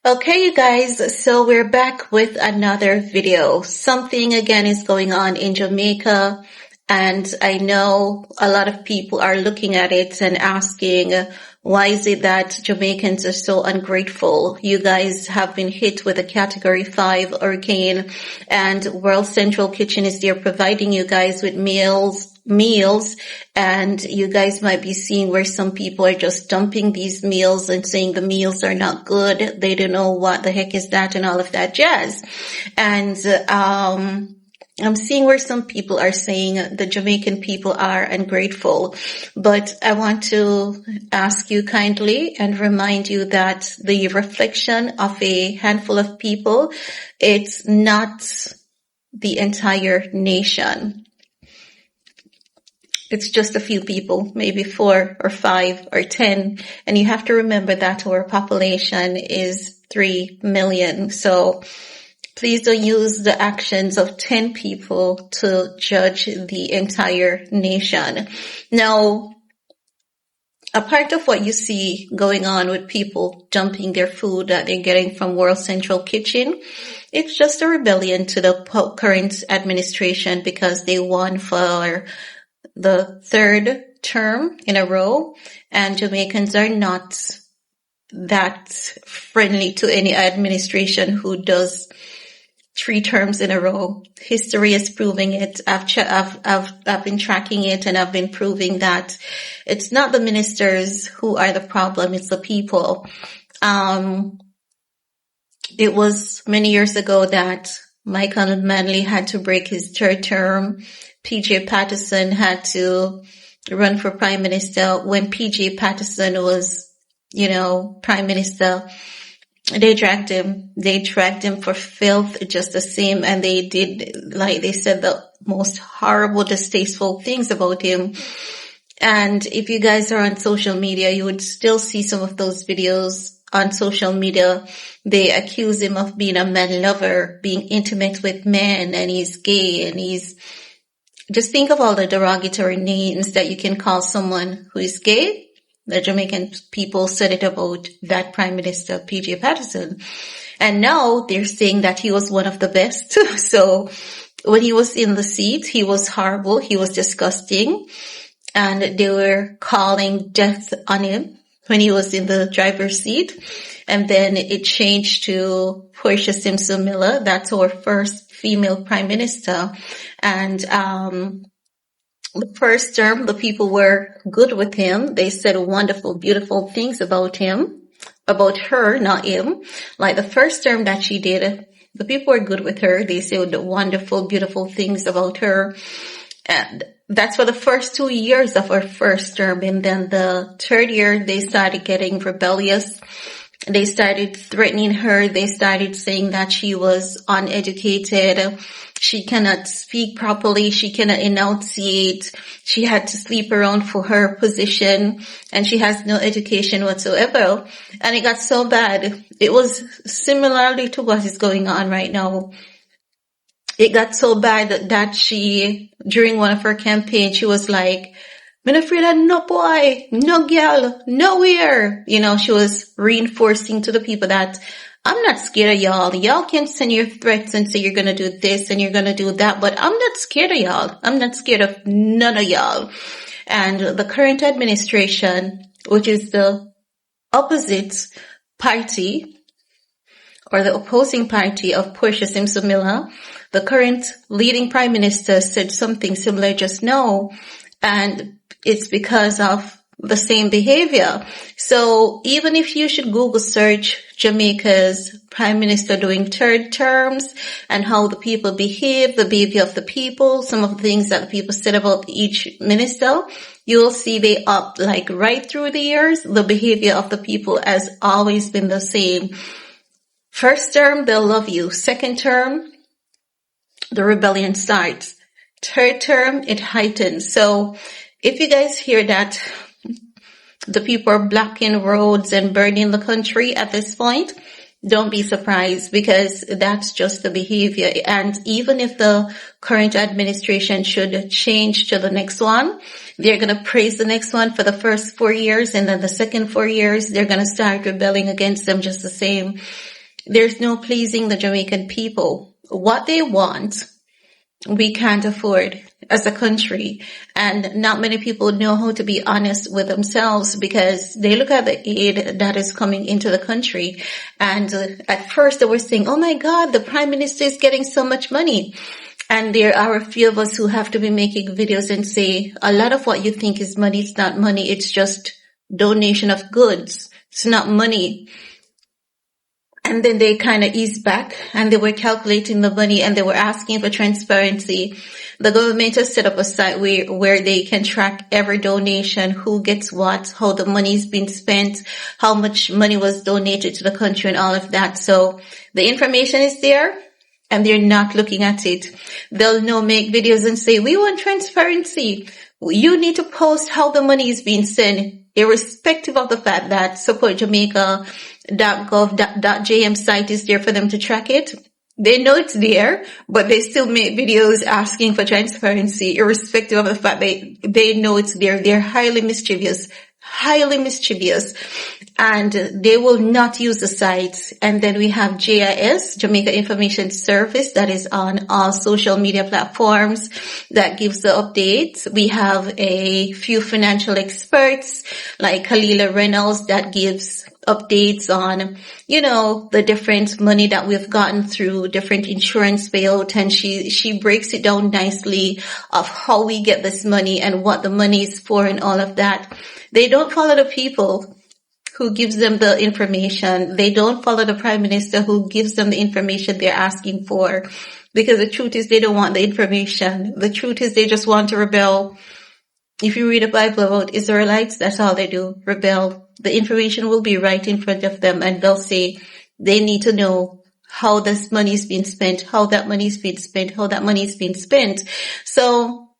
Okay, you guys, so we're back with another video. Something again is going on in Jamaica, and I know a lot of people are looking at it and asking, why is it that Jamaicans are so ungrateful? You guys have been hit with a Category 5 hurricane, and World Central Kitchen is there providing you guys with meals, and you guys might be seeing where some people are just dumping these meals and saying the meals are not good. They don't know what the heck is that and all of that jazz. And I'm seeing where some people are saying the Jamaican people are ungrateful, but I want to ask you kindly and remind you that the reflection of a handful of people, it's not the entire nation. It's just a few people, maybe 4 or 5 or 10. And you have to remember that our population is 3 million. So please don't use the actions of 10 people to judge the entire nation. Now, a part of what you see going on with people dumping their food that they're getting from World Central Kitchen, it's just a rebellion to the current administration because they won for the 3rd term in a row, and Jamaicans are not that friendly to any administration who does 3 terms in a row. History is proving it. I've been tracking it, and I've been proving that it's not the ministers who are the problem, it's the people. It was many years ago that Michael Manley had to break his 3rd term. PJ Patterson had to run for prime minister. When PJ Patterson was, prime minister, they dragged him. They dragged him for filth just the same. And they did, like they said, the most horrible, distasteful things about him. And if you guys are on social media, you would still see some of those videos on social media. They accuse him of being a man lover, being intimate with men, and he's gay, and just think of all the derogatory names that you can call someone who is gay. The Jamaican people said it about that Prime Minister, PJ Patterson. And now they're saying that he was one of the best. So when he was in the seat, he was horrible. He was disgusting. And they were calling death on him when he was in the driver's seat. And then it changed to Portia Simpson Miller. That's our first female prime minister. And the first term, the people were good with him. They said wonderful, beautiful things about him, about her, not him. Like the first term that she did, the people were good with her. They said wonderful, beautiful things about her. And that's for the first 2 years of her first term. And then the 3rd year, they started getting rebellious. They started threatening her. They started saying that she was uneducated. She cannot speak properly. She cannot enunciate. She had to sleep around for her position, and she has no education whatsoever. And it got so bad. It was similarly to what is going on right now. It got so bad that she, during one of her campaigns, she was like, I'm afraid of no boy, no girl, nowhere. She was reinforcing to the people that I'm not scared of y'all. Y'all can send your threats and say you're going to do this and you're going to do that, but I'm not scared of y'all. I'm not scared of none of y'all. And the current administration, which is the opposite party or the opposing party of Portia Simpson Miller, the current leading prime minister said something similar just now. And it's because of the same behavior. So even if you should Google search Jamaica's prime minister doing 3rd terms and how the people behave, the behavior of the people, some of the things that the people said about each minister, you will see they up like right through the years. The behavior of the people has always been the same. First term, they'll love you. Second term, the rebellion starts. 3rd term, it heightens. So if you guys hear that the people are blocking roads and burning the country at this point, don't be surprised, because that's just the behavior. And even if the current administration should change to the next one, they're going to praise the next one for the first 4 years, and then the second 4 years, they're going to start rebelling against them just the same. There's no pleasing the Jamaican people. What they want, we can't afford as a country. And not many people know how to be honest with themselves, because they look at the aid that is coming into the country. And at first they were saying, oh my God, the Prime Minister is getting so much money. And there are a few of us who have to be making videos and say, a lot of what you think is money, it's not money. It's just donation of goods. It's not money. And then they kind of eased back and they were calculating the money and they were asking for transparency. The government has set up a site where they can track every donation, who gets what, how the money's been spent, how much money was donated to the country and all of that. So the information is there and they're not looking at it. They'll now make videos and say, we want transparency. You need to post how the money is being sent, irrespective of the fact that supportjamaica.gov.jm site is there for them to track it. They know it's there, but they still make videos asking for transparency, irrespective of the fact they know it's there. They're highly mischievous, and they will not use the site. And then we have JIS, Jamaica Information Service, that is on all social media platforms, that gives the updates. We have a few financial experts like Kalila Reynolds that gives updates on, the different money that we've gotten through different insurance payout, and she breaks it down nicely of how we get this money and what the money is for and all of that. They don't follow the people who gives them the information. They don't follow the Prime Minister who gives them the information they're asking for, because the truth is they don't want the information. The truth is they just want to rebel. If you read the Bible about Israelites, that's all they do, rebel. The information will be right in front of them and they'll say they need to know how this money is being spent, how that money is being spent, how that money is being spent. So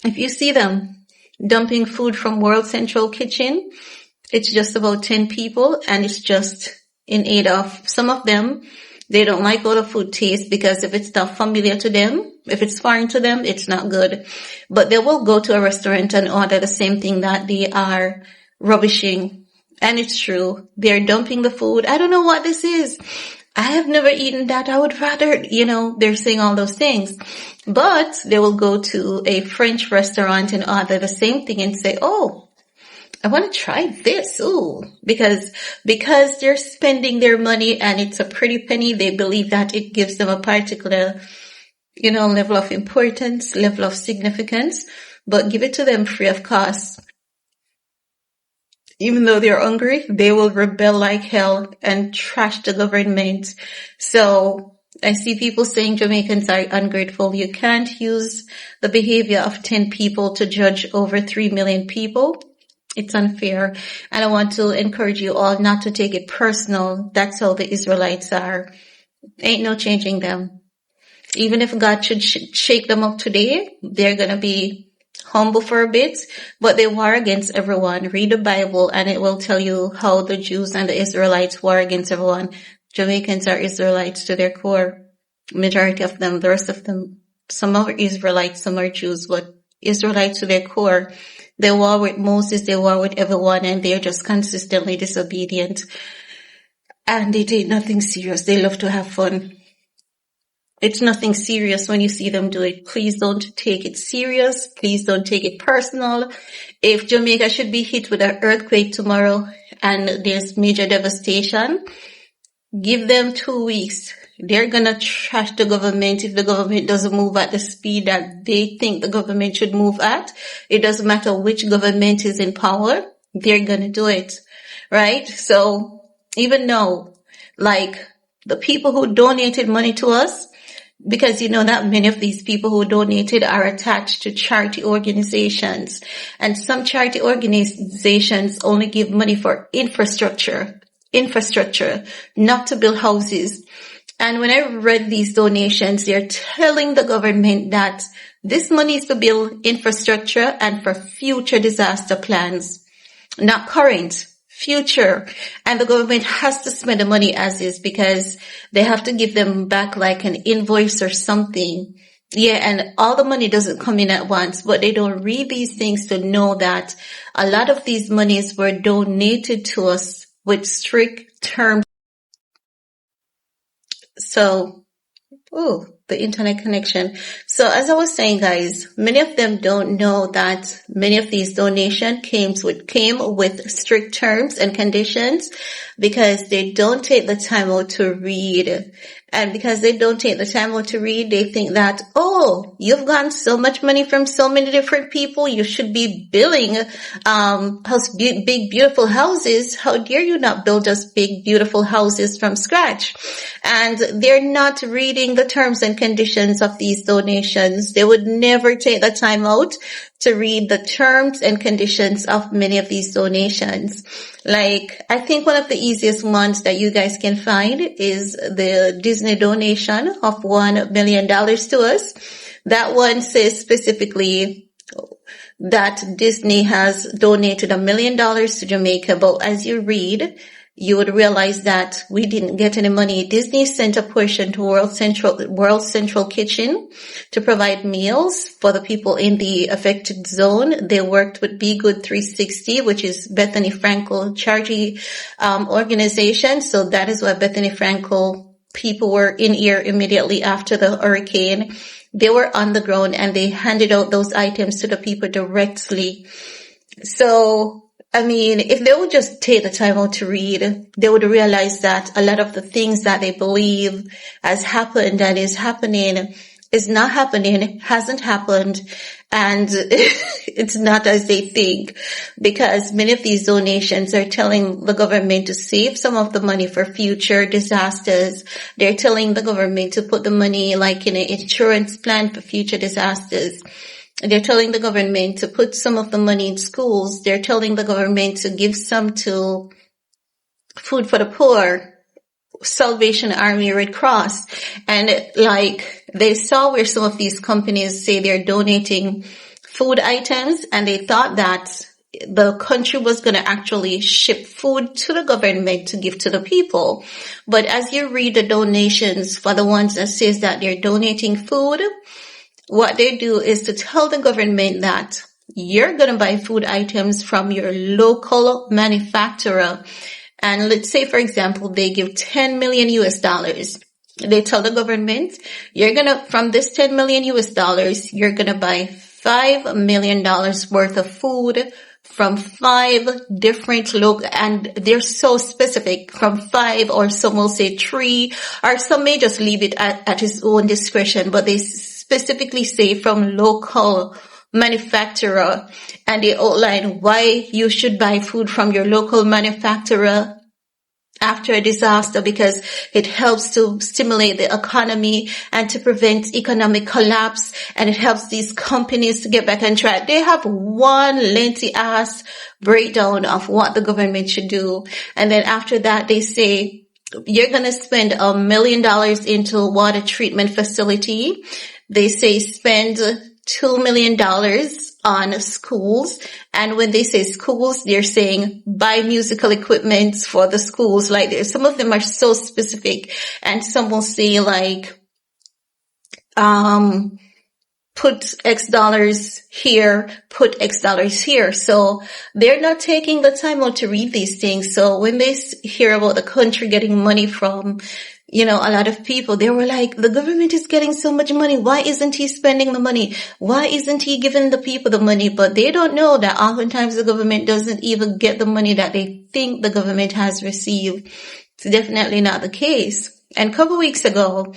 if you see them dumping food from World Central Kitchen, it's just about 10 people and it's just in aid of some of them. They don't like how the food tastes, because if it's not familiar to them, if it's foreign to them, it's not good. But they will go to a restaurant and order the same thing that they are rubbishing. And it's true. They're dumping the food. I don't know what this is. I have never eaten that. I would rather, they're saying all those things. But they will go to a French restaurant and order the same thing and say, oh, I want to try this. Ooh, because they're spending their money and it's a pretty penny. They believe that it gives them a particular, level of importance, level of significance, but give it to them free of cost. Even though they're hungry, they will rebel like hell and trash the government. So I see people saying Jamaicans are ungrateful. You can't use the behavior of 10 people to judge over 3 million people. It's unfair. And I want to encourage you all not to take it personal. That's how the Israelites are. Ain't no changing them. Even if God should shake them up today, they're going to be humble for a bit, but they war against everyone. Read the Bible and it will tell you how the Jews and the Israelites war against everyone. Jamaicans are Israelites to their core. Majority of them, the rest of them, some are Israelites, some are Jews, but Israelites to their core. They war with Moses, they war with everyone, and they're just consistently disobedient. And they take nothing serious. They love to have fun. It's nothing serious when you see them do it. Please don't take it serious. Please don't take it personal. If Jamaica should be hit with an earthquake tomorrow and there's major devastation, give them 2 weeks. They're gonna trash the government if the government doesn't move at the speed that they think the government should move at. It doesn't matter which government is in power. They're gonna do it. Right? So even now, like the people who donated money to us, because that many of these people who donated are attached to charity organizations, and some charity organizations only give money for infrastructure, not to build houses. And when I read these donations, they're telling the government that this money is to build infrastructure and for future disaster plans, not current. Future. And the government has to spend the money as is, because they have to give them back like an invoice or something. Yeah, and all the money doesn't come in at once, but they don't read these things to know that a lot of these monies were donated to us with strict terms So, oh, the internet connection. So as I was saying, guys, many of them don't know that many of these donations came with strict terms and conditions because they don't take the time out to read. And because they don't take the time out to read, they think that, oh, you've gotten so much money from so many different people. You should be building, big, beautiful houses. How dare you not build us big, beautiful houses from scratch? And they're not reading the terms and conditions of these donations. They would never take the time out to read the terms and conditions of many of these donations. Like, I think one of the easiest ones that you guys can find is the Disney donation of $1 million to us. That one says specifically that Disney has donated $1 million to Jamaica. But as you read, you would realize that we didn't get any money. Disney sent a portion to World Central Kitchen to provide meals for the people in the affected zone. They worked with Be Good 360, which is Bethany Frankel charity organization. So that is why Bethany Frankel people were in here immediately after the hurricane. They were on the ground and they handed out those items to the people directly. So, I mean, if they would just take the time out to read, they would realize that a lot of the things that they believe has happened and is happening is not happening, hasn't happened, and it's not as they think, because many of these donations are telling the government to save some of the money for future disasters. They're telling the government to put the money like in an insurance plan for future disasters. They're telling the government to put some of the money in schools. They're telling the government to give some to Food for the Poor, Salvation Army, Red Cross. And like they saw where some of these companies say they're donating food items and they thought that the country was going to actually ship food to the government to give to the people. But as you read the donations for the ones that says that they're donating food, what they do is to tell the government that you're going to buy food items from your local manufacturer. And let's say, for example, they give 10 million US dollars. They tell the government, from this 10 million US dollars, you're going to buy $5 million worth of food from 5 different local, and they're so specific, from 5, or some will say 3, or some may just leave it at his own discretion, but they specifically say from local manufacturer, and they outline why you should buy food from your local manufacturer after a disaster, because it helps to stimulate the economy and to prevent economic collapse, and it helps these companies to get back on track. They have one lengthy ass breakdown of what the government should do, and then after that they say you're going to spend $1 million into water treatment facility. They say spend $2 million on schools. And when they say schools, they're saying buy musical equipment for the schools. Like some of them are so specific, and some will say like, put X dollars here, put X dollars here. So they're not taking the time out to read these things. So when they hear about the country getting money from, a lot of people, they were like, the government is getting so much money. Why isn't he spending the money? Why isn't he giving the people the money? But they don't know that oftentimes the government doesn't even get the money that they think the government has received. It's definitely not the case. And a couple weeks ago,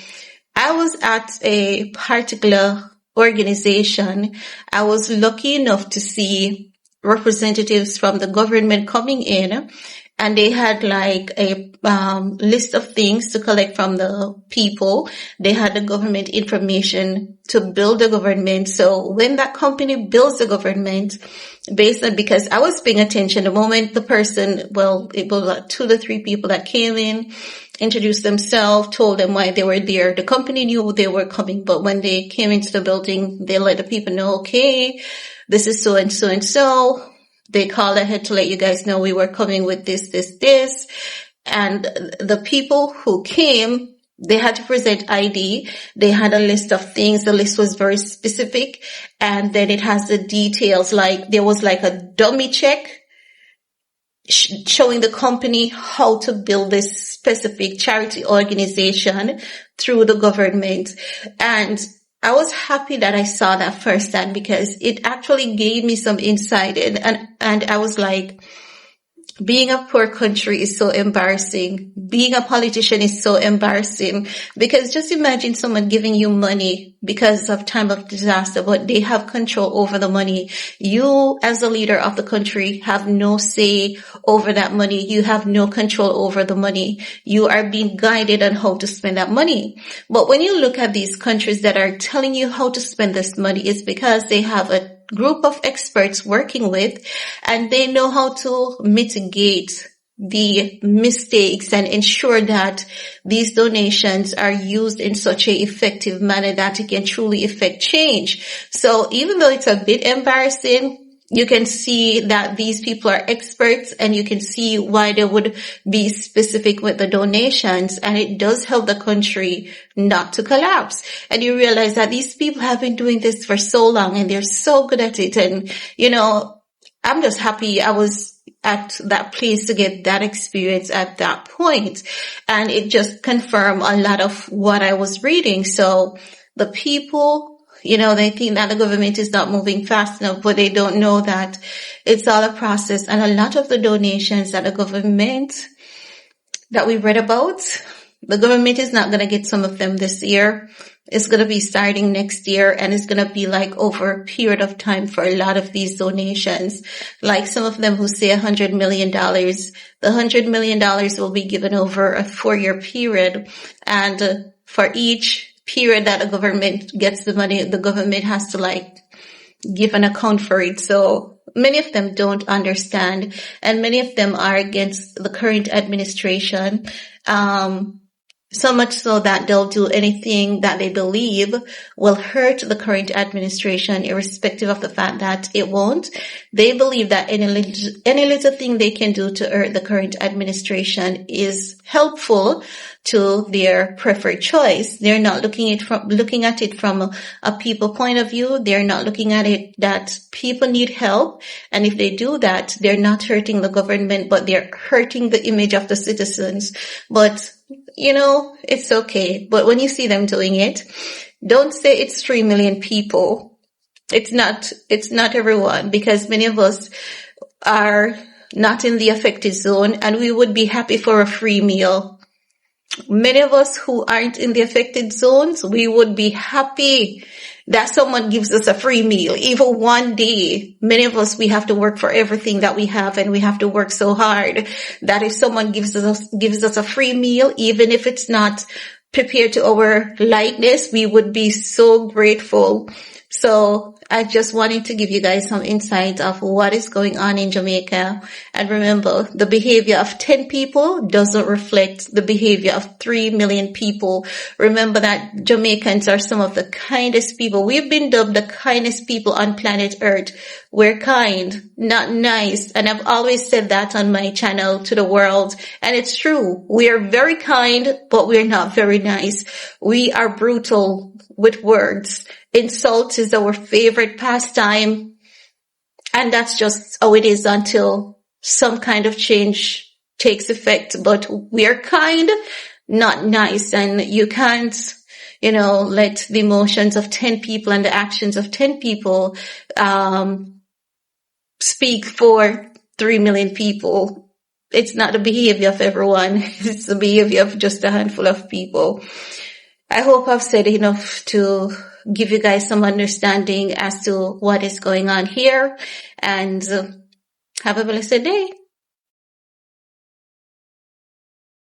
I was at a particular organization. I was lucky enough to see representatives from the government coming in, and they had like a list of things to collect from the people. They had the government information to build the government. So when that company builds the government, because I was paying attention, the moment the person, it was like 2 to 3 people that came in, introduced themselves, told them why they were there. The company knew they were coming, but when they came into the building, they let the people know, okay, this is so and so and so. They called ahead to let you guys know we were coming with this. And the people who came, they had to present ID. They had a list of things. The list was very specific. And then it has the details, like there was like a dummy check showing the company how to build this specific charity organization through the government. And I was happy that I saw that firsthand because it actually gave me some insight, and I was like, being a poor country is so embarrassing. Being a politician is so embarrassing, because just imagine someone giving you money because of time of disaster, but they have control over the money. You, as a leader of the country, have no say over that money. You have no control over the money. You are being guided on how to spend that money. But when you look at these countries that are telling you how to spend this money, it's because they have a group of experts working with, and they know how to mitigate the mistakes and ensure that these donations are used in such an effective manner that it can truly affect change. So even though it's a bit embarrassing, you can see that these people are experts, and you can see why they would be specific with the donations, and it does help the country not to collapse. And you realize that these people have been doing this for so long, and they're so good at it. And, I'm just happy I was at that place to get that experience at that point. And it just confirmed a lot of what I was reading. So the people, they think that the government is not moving fast enough, but they don't know that it's all a process. And a lot of the donations that the government that we read about, the government is not going to get some of them this year. It's going to be starting next year, and it's going to be like over a period of time for a lot of these donations. Like some of them who say $100 million, the $100 million will be given over a 4-year period. And for each period that the government gets the money, the government has to give an account for it. So many of them don't understand, and many of them are against the current administration. So much so that they'll do anything that they believe will hurt the current administration, irrespective of the fact that it won't. They believe that any little thing they can do to hurt the current administration is helpful to their preferred choice. They're not looking at it from a people point of view. They're not looking at it that people need help. And if they do that, they're not hurting the government, but they're hurting the image of the citizens. But it's okay. But when you see them doing it, don't say it's 3 million people. It's not everyone, because many of us are not in the affected zone, and we would be happy for a free meal. Many of us who aren't in the affected zones, we would be happy that someone gives us a free meal, even one day. Many of us, we have to work for everything that we have, and we have to work so hard that if someone gives us a free meal, even if it's not prepared to our likeness, we would be so grateful. So I just wanted to give you guys some insight of what is going on in Jamaica. And remember, the behavior of 10 people doesn't reflect the behavior of 3 million people. Remember that Jamaicans are some of the kindest people. We've been dubbed the kindest people on planet Earth. We're kind, not nice. And I've always said that on my channel to the world. And it's true. We are very kind, but we're not very nice. We are brutal with words. Insult is our favorite pastime, and that's just how it is until some kind of change takes effect. But we are kind, not nice, and you can't, let the emotions of 10 people and the actions of 10 people speak for 3 million people. It's not the behavior of everyone. It's the behavior of just a handful of people. I hope I've said enough to give you guys some understanding as to what is going on here, and have a blessed day.